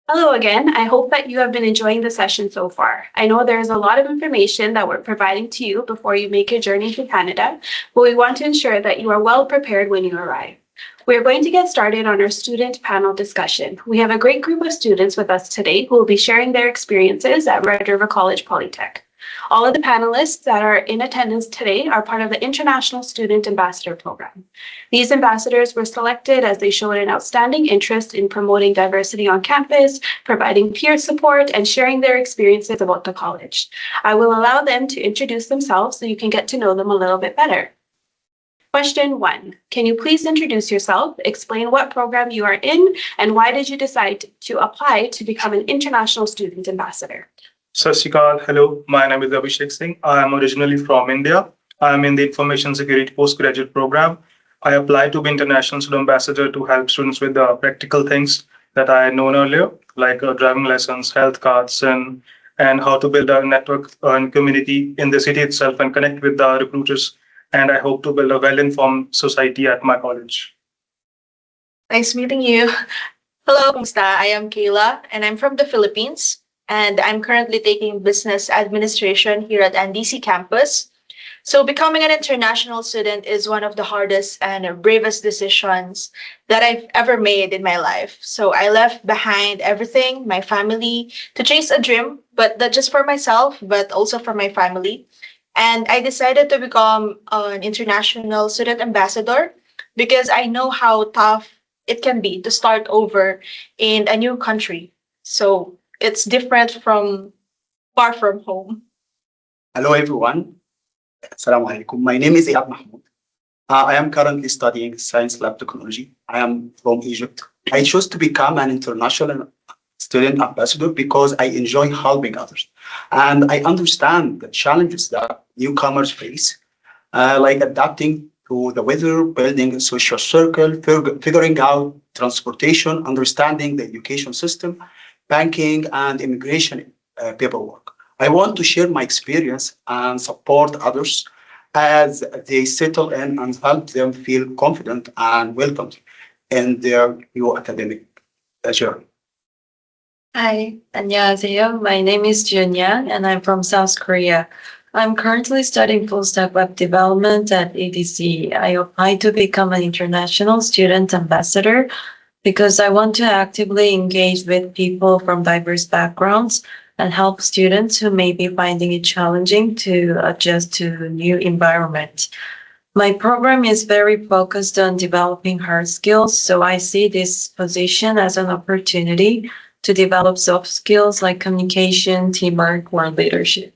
Hello again. I hope that you have been enjoying the session so far. I know there is a lot of information that we're providing to you before you make your journey to Canada, but we want to ensure that you are well prepared when you arrive. We're going to get started on our student panel discussion. We have a great group of students with us today who will be sharing their experiences at Red River College Polytech. All of the panelists that are in attendance today are part of the International Student Ambassador Program. These ambassadors were selected as they showed an outstanding interest in promoting diversity on campus, providing peer support, and sharing their experiences about the college. I will allow them to introduce themselves so you can get to know them a little bit better. Question 1. Can you please introduce yourself, explain what program you are in, and why did you decide to apply to become an International Student Ambassador? Sat Shri Akal. Hello, my name is Abhishek Singh. I am originally from India. I am in the Information Security Postgraduate Program. I applied to be International Student Ambassador to help students with the practical things that I had known earlier, like driving lessons, health cards, and how to build a network and community in the city itself and connect with the recruiters. And I hope to build a well-informed society at my college. Nice meeting you. Hello, kumusta? I am Kayla, and I'm from the Philippines. And I'm currently taking business administration here at NDC campus. So becoming an international student is one of the hardest and bravest decisions that I've ever made in my life. So I left behind everything, my family, to chase a dream, but not just for myself, but also for my family. And I decided to become an international student ambassador because I know how tough it can be to start over in a new country. So it's different from far from home. Hello, everyone. Assalamu alaikum. My name is Iyad Mahmoud. I am currently studying Science Lab Technology. I am from Egypt. I chose to become an international student ambassador because I enjoy helping others. And I understand the challenges that newcomers face, like adapting to the weather, building a social circle, figuring out transportation, understanding the education system, banking, and immigration paperwork. I want to share my experience and support others as they settle in and help them feel confident and welcomed in their new academic journey. Hi, 안녕하세요. My name is Junya, and I'm from South Korea. I'm currently studying full stack web development at EDC. I applied to become an international student ambassador because I want to actively engage with people from diverse backgrounds and help students who may be finding it challenging to adjust to new environment. My program is very focused on developing hard skills, so I see this position as an opportunity to develop soft skills like communication, teamwork, or leadership.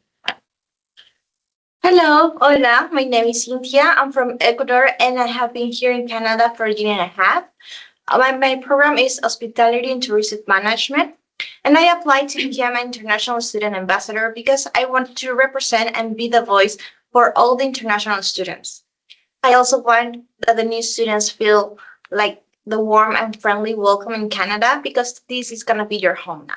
Hello, hola, my name is Cynthia. I'm from Ecuador and I have been here in Canada for a year and a half. My program is Hospitality and Tourism Management, and I applied to become an international student ambassador because I want to represent and be the voice for all the international students. I also want that the new students feel like the warm and friendly welcome in Canada because this is going to be your home now.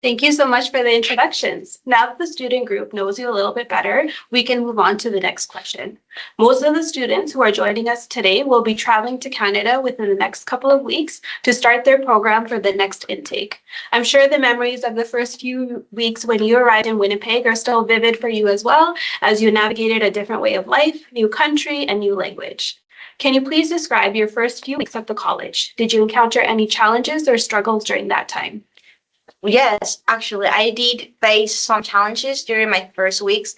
Thank you so much for the introductions. Now that the student group knows you a little bit better, we can move on to the next question. Most of the students who are joining us today will be traveling to Canada within the next couple of weeks to start their program for the next intake. I'm sure the memories of the first few weeks when you arrived in Winnipeg are still vivid for you as well, as you navigated a different way of life, new country, and new language. Can you please describe your first few weeks at the college? Did you encounter any challenges or struggles during that time? Yes, actually, I did face some challenges during my first weeks.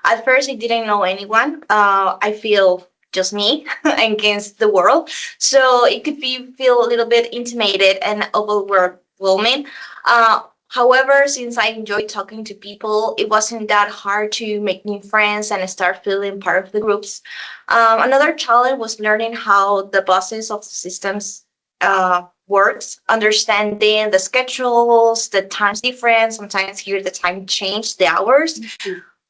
At first, I didn't know anyone. I feel just me against the world. So it could be feel a little bit intimidated and overwhelming. However, since I enjoy talking to people, it wasn't that hard to make new friends and start feeling part of the groups. Another challenge was learning how the bosses of the systems works, understanding the schedules, the times difference. Sometimes here the time changed, the hours.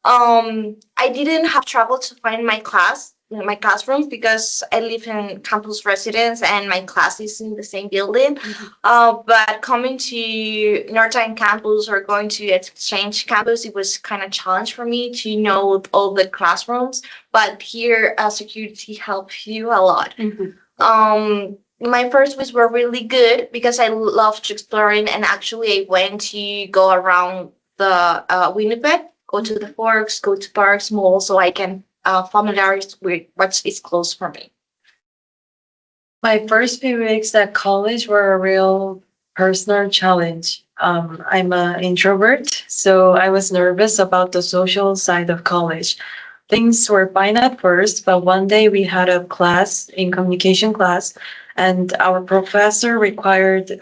I didn't have trouble to find my classrooms because I live in campus residence and my class is in the same building. But coming to Northern campus or going to exchange campus, it was kind of challenge for me to know all the classrooms. But here, security helps you a lot. my first weeks were really good because I loved exploring, and actually I went to go around the Winnipeg, go to the forks, go to parks, malls, so I can familiarize with what is close for me. My first few weeks at college were a real personal challenge. I'm an introvert, so I was nervous about the social side of college. Things were fine at first, but one day we had a class in communication class, and our professor required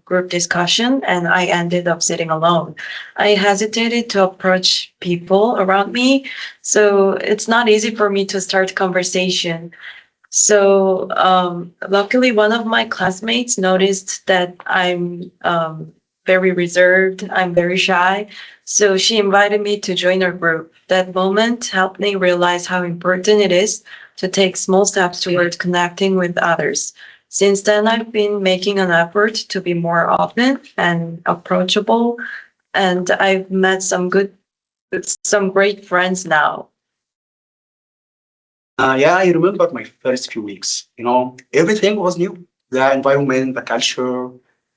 group discussion, and I ended up sitting alone. I hesitated to approach people around me, so it's not easy for me to start conversation. So luckily, one of my classmates noticed that I'm very reserved, I'm very shy. So she invited me to join her group. That moment helped me realize how important it is to take small steps toward connecting with others. Since then, I've been making an effort to be more open and approachable, and I've met some great friends now. Yeah, I remember my first few weeks. Everything was new. The environment, the culture,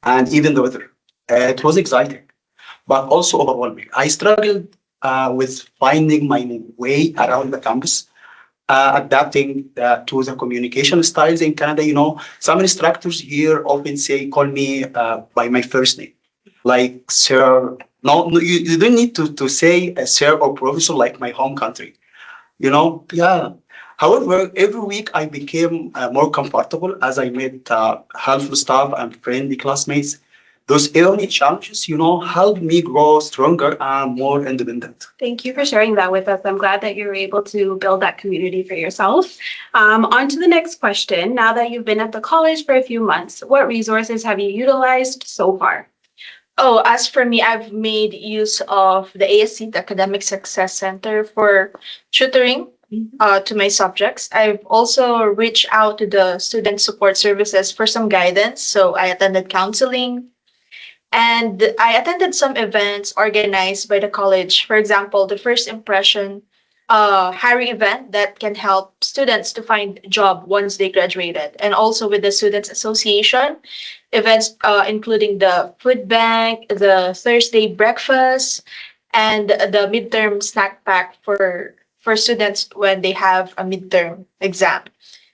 and even the weather. It was exciting, but also overwhelming. I struggled with finding my way around the campus, adapting to the communication styles in Canada. Some instructors here often call me by my first name, like sir. No, no, you don't need to say sir or professor like my home country. Yeah. However, every week I became more comfortable as I met helpful staff and friendly classmates. Those early challenges, helped me grow stronger and more independent. Thank you for sharing that with us. I'm glad that you're able to build that community for yourself. On to the next question. Now that you've been at the college for a few months, what resources have you utilized so far? Oh, as for me, I've made use of the ASC, the Academic Success Center, for tutoring to my subjects. I've also reached out to the student support services for some guidance. So I attended counseling, and I attended some events organized by the college. For example, the first impression hiring event that can help students to find a job once they graduated, and also with the Students Association events, including the food bank, the Thursday breakfast, and the midterm snack pack for students when they have a midterm exam.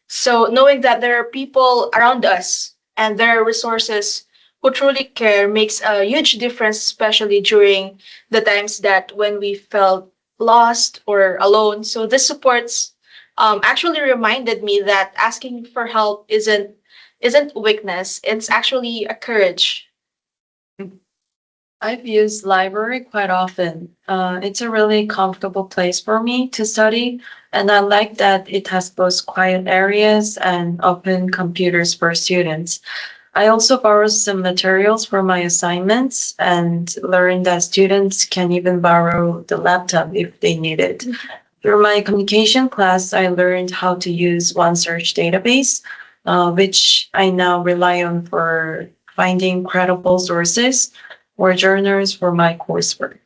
So knowing that there are people around us and there are resources who truly care makes a huge difference, especially during the times that when we felt lost or alone. So this supports actually reminded me that asking for help isn't weakness. It's actually a courage. I've used library quite often. It's a really comfortable place for me to study, and I like that it has both quiet areas and open computers for students. I also borrow some materials for my assignments and learned that students can even borrow the laptop if they need it. Through my communication class, I learned how to use OneSearch database, which I now rely on for finding credible sources or journals for my coursework.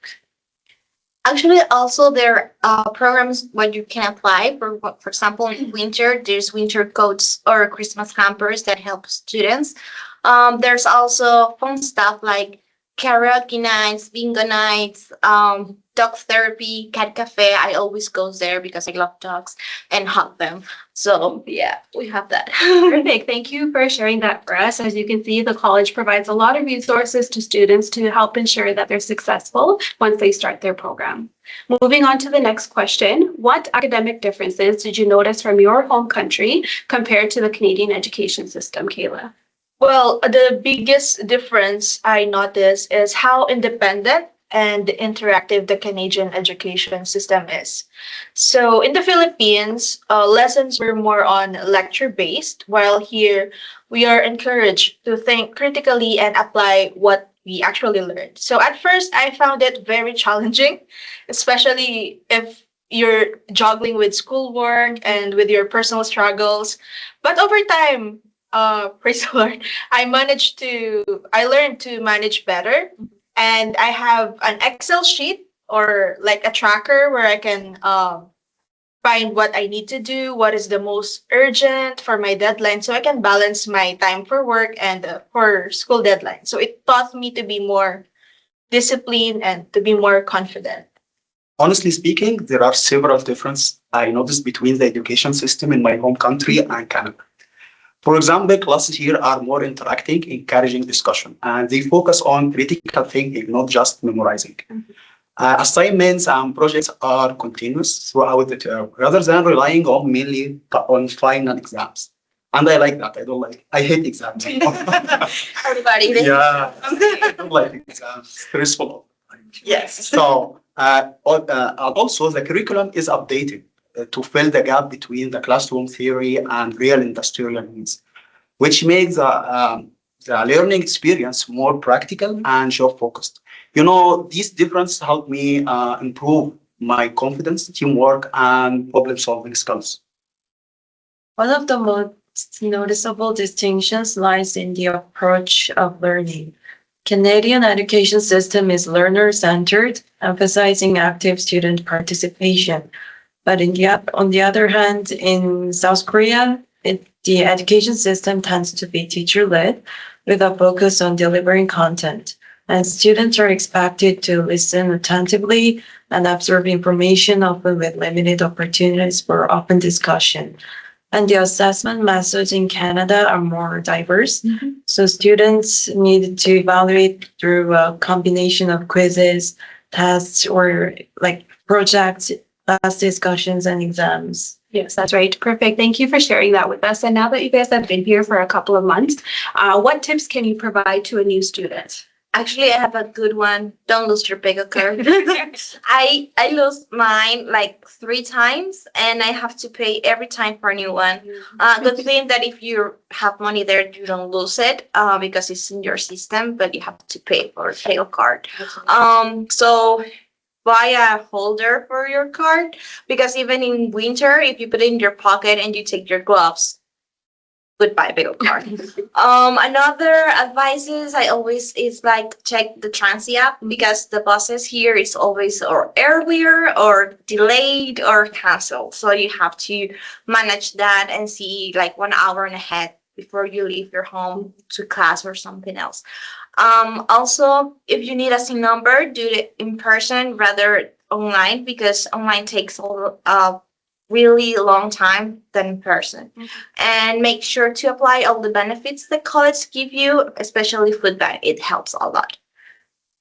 Actually, also there are programs where you can apply. For example, in winter, there's winter coats or Christmas hampers that help students. There's also fun stuff like karaoke nights, bingo nights, dog therapy, cat cafe. I always go there because I love dogs and hug them. So yeah, we have that. Perfect. Thank you for sharing that for us. As you can see, the college provides a lot of resources to students to help ensure that they're successful once they start their program. Moving on to the next question, what academic differences did you notice from your home country compared to the Canadian education system, Kayla? Well, the biggest difference I noticed is how independent and interactive the Canadian education system is. So in the Philippines, lessons were more on lecture based, while here we are encouraged to think critically and apply what we actually learned. So at first, I found it very challenging, especially if you're juggling with schoolwork and with your personal struggles. But over time, praise the Lord, I learned to manage better, and I have an Excel sheet or like a tracker where I can find what I need to do, what is the most urgent for my deadline, so I can balance my time for work and for school deadline. So it taught me to be more disciplined and to be more confident. Honestly speaking, there are several differences I noticed between the education system in my home country and Canada. For example, classes here are more interacting, encouraging discussion, and they focus on critical thinking, not just memorizing. Assignments and projects are continuous throughout the term, rather than relying on mainly on final exams. And I like that. I hate exams. Everybody. Yeah, I don't like exams. Stressful. Yes. So, also the curriculum is updated to fill the gap between the classroom theory and real industrial needs, which makes the learning experience more practical and job focused. You know, these differences help me improve my confidence, teamwork, and problem solving skills. One of the most noticeable distinctions lies in the approach of learning. Canadian education system is learner-centered, emphasizing active student participation. But on the other hand, in South Korea, the education system tends to be teacher-led with a focus on delivering content. And students are expected to listen attentively and absorb information, often with limited opportunities for open discussion. And the assessment methods in Canada are more diverse. So students need to evaluate through a combination of quizzes, tests, or like projects, class discussions, and exams. Yes, that's right. Perfect. Thank you for sharing that with us. And now that you guys have been here for a couple of months, what tips can you provide to a new student? Actually, I have a good one. Don't lose your pickle card. I lost mine like 3 times, and I have to pay every time for a new one. Good thing that if you have money there, you don't lose it because it's in your system, but you have to pay for a pickle card. So buy a holder for your card because even in winter, if you put it in your pocket and you take your gloves, goodbye pickle card. Another advice I always is like check the Transi app because the buses here is always or earlier or delayed or canceled. So you have to manage that and see like 1 hour and ahead before you leave your home to class or something else. Also, if you need a SIM number, do it in person rather online because online takes a really long time than in person. And make sure to apply all the benefits that college give you, especially food bank. It helps a lot.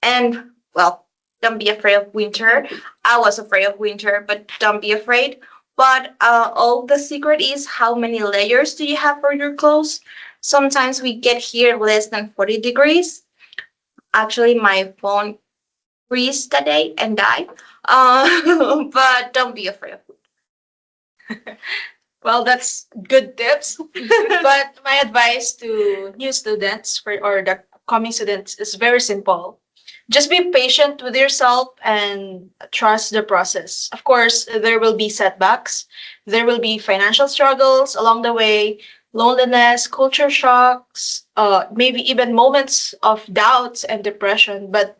And well, don't be afraid of winter. I was afraid of winter, but don't be afraid. But all the secret is how many layers do you have for your clothes? Sometimes we get here less than 40 degrees. Actually, my phone freezed that day and died. But don't be afraid of it. Well, that's good tips. But my advice to new students or the coming students is very simple. Just be patient with yourself and trust the process. Of course, there will be setbacks. There will be financial struggles along the way, loneliness, culture shocks, maybe even moments of doubts and depression. But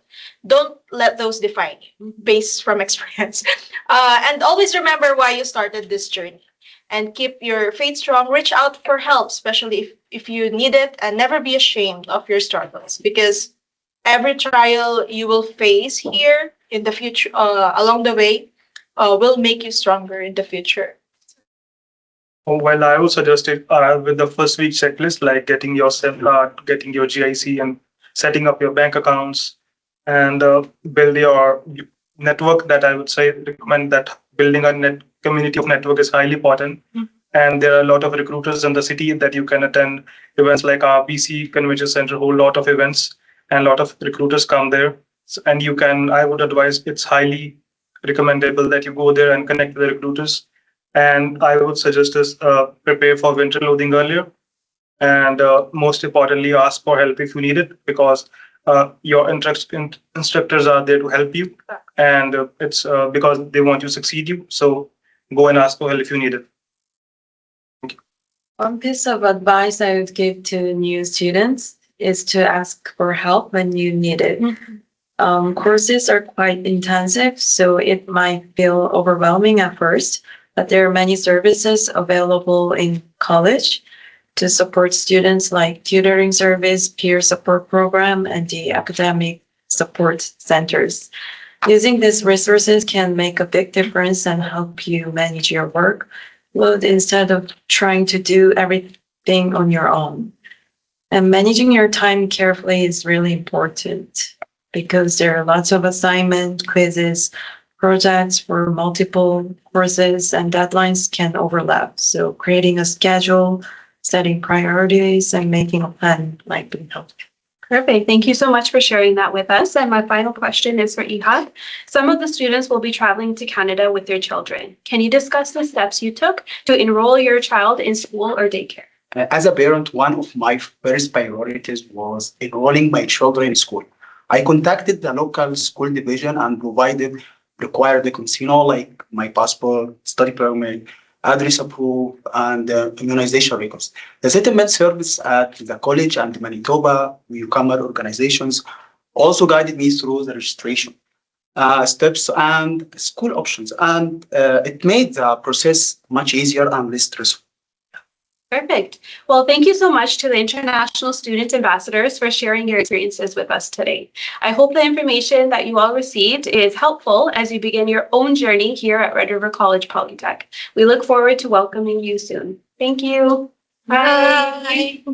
don't let those define you based from experience. And always remember why you started this journey. And keep your faith strong. Reach out for help, especially if you need it, and never be ashamed of your struggles because every trial you will face here in the future, along the way, will make you stronger in the future. Well, I would suggest it with the first week checklist, like getting your SIM card, getting your GIC, and setting up your bank accounts, and build your network. That I would say recommend that building a community of network is highly important. And there are a lot of recruiters in the city that you can attend events like our BC Convention Center, a whole lot of events, and a lot of recruiters come there. And you can, I would advise, it's highly recommendable that you go there and connect with the recruiters. And I would suggest us prepare for winter clothing earlier. And most importantly, ask for help if you need it, because your instructors are there to help you. And it's because they want to succeed you. So go and ask for help if you need it. One piece of advice I would give to new students is to ask for help when you need it. Courses are quite intensive, so it might feel overwhelming at first. But there are many services available in college to support students like tutoring service, peer support program, and the academic support centers. Using these resources can make a big difference and help you manage your workload instead of trying to do everything on your own. And managing your time carefully is really important because there are lots of assignment, quizzes, projects for multiple courses, and deadlines can overlap. So creating a schedule, setting priorities, and making a plan might be helpful. Perfect. Thank you so much for sharing that with us. And my final question is for Ihab. Some of the students will be traveling to Canada with their children. Can you discuss the steps you took to enroll your child in school or daycare? As a parent, one of my first priorities was enrolling my children in school. I contacted the local school division and provided required documents, like my passport, study permit, address proof, and immunization records. The settlement service at the college and Manitoba newcomer organizations also guided me through the registration steps and school options, and it made the process much easier and less stressful. Perfect. Well, thank you so much to the International Student Ambassadors for sharing your experiences with us today. I hope the information that you all received is helpful as you begin your own journey here at Red River College Polytech. We look forward to welcoming you soon. Thank you. Bye.